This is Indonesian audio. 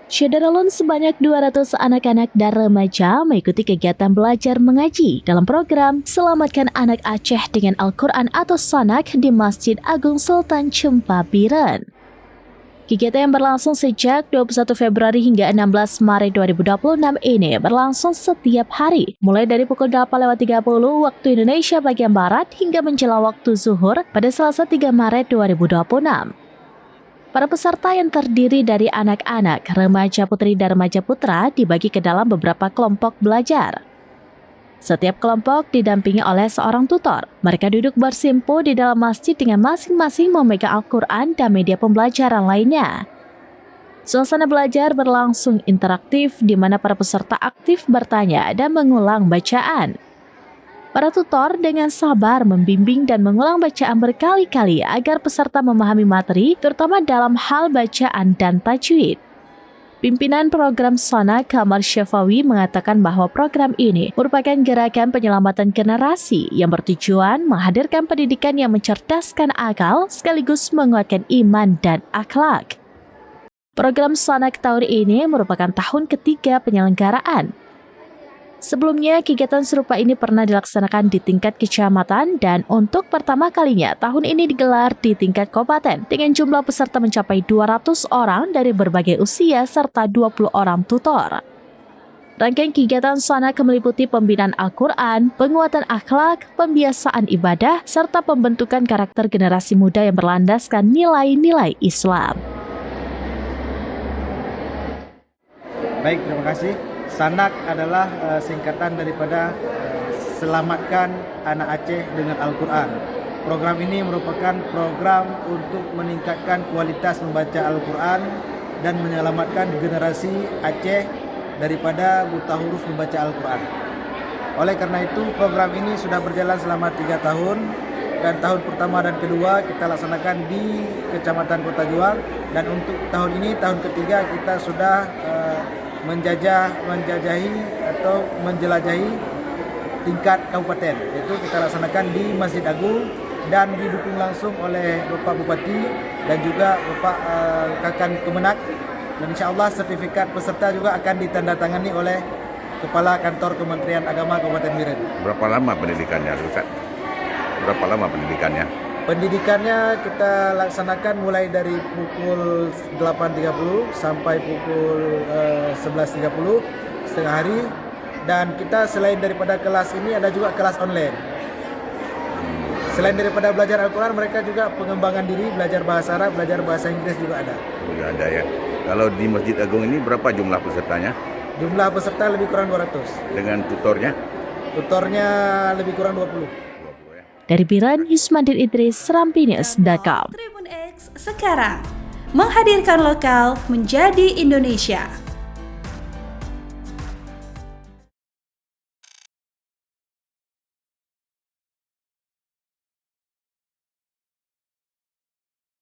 Syederalun sebanyak 200 anak-anak dan remaja mengikuti kegiatan belajar mengaji dalam program Selamatkan Anak Aceh dengan Al-Quran atau Sanak di Masjid Agung Sultan Cempaka. Kegiatan yang berlangsung sejak 21 Februari hingga 16 Maret 2026 ini berlangsung setiap hari, mulai dari pukul 8.30 waktu Indonesia bagian Barat hingga menjelang waktu zuhur pada Selasa 3 Maret 2026. Para peserta yang terdiri dari anak-anak, remaja putri dan remaja putra dibagi ke dalam beberapa kelompok belajar. Setiap kelompok didampingi oleh seorang tutor. Mereka duduk bersimpu di dalam masjid dengan masing-masing memegang Al-Quran dan media pembelajaran lainnya. Suasana belajar berlangsung interaktif di mana para peserta aktif bertanya dan mengulang bacaan. Para tutor dengan sabar membimbing dan mengulang bacaan berkali-kali agar peserta memahami materi, terutama dalam hal bacaan dan tajwid. Pimpinan program Sana Kamar Syafawi mengatakan bahwa program ini merupakan gerakan penyelamatan generasi yang bertujuan menghadirkan pendidikan yang mencerdaskan akal sekaligus menguatkan iman dan akhlak. Program Sanak tahun ini merupakan tahun ketiga penyelenggaraan. Sebelumnya, kegiatan serupa ini pernah dilaksanakan di tingkat kecamatan dan untuk pertama kalinya tahun ini digelar di tingkat kabupaten dengan jumlah peserta mencapai 200 orang dari berbagai usia serta 20 orang tutor. Rangkaian kegiatan Sanak meliputi pembinaan Al-Quran, penguatan akhlak, pembiasaan ibadah, serta pembentukan karakter generasi muda yang berlandaskan nilai-nilai Islam. Baik, terima kasih. Sanak adalah singkatan daripada Selamatkan Anak Aceh dengan Al-Quran. Program ini merupakan program untuk meningkatkan kualitas membaca Al-Quran dan menyelamatkan generasi Aceh daripada buta huruf membaca Al-Quran. Oleh karena itu, program ini sudah berjalan selama 3 tahun dan tahun pertama dan kedua kita laksanakan di Kecamatan Kota Juang, dan untuk tahun ini, tahun ketiga, kita sudah menjelajahi tingkat kabupaten, yaitu kita laksanakan di Masjid Agung dan didukung langsung oleh Bapak Bupati dan juga Bapak Kakan Kemenak, dan insya Allah sertifikat peserta juga akan ditandatangani oleh Kepala Kantor Kementerian Agama Kabupaten Biren. Berapa lama pendidikannya, Ustaz? Berapa lama pendidikannya? Pendidikannya kita laksanakan mulai dari pukul 8.30 sampai pukul 11.30 setengah hari, dan kita selain daripada kelas ini ada juga kelas online. Selain daripada belajar Al-Quran, mereka juga pengembangan diri, belajar bahasa Arab, belajar bahasa Inggris juga ada. Oh, ya, ada ya. Kalau di Masjid Agung ini berapa jumlah pesertanya? Jumlah peserta lebih kurang 200. Dengan tutornya? Tutornya lebih kurang 20. Dari Biren, Yusmandin Idris, Serampinews.com. Tribun X sekarang menghadirkan lokal menjadi Indonesia.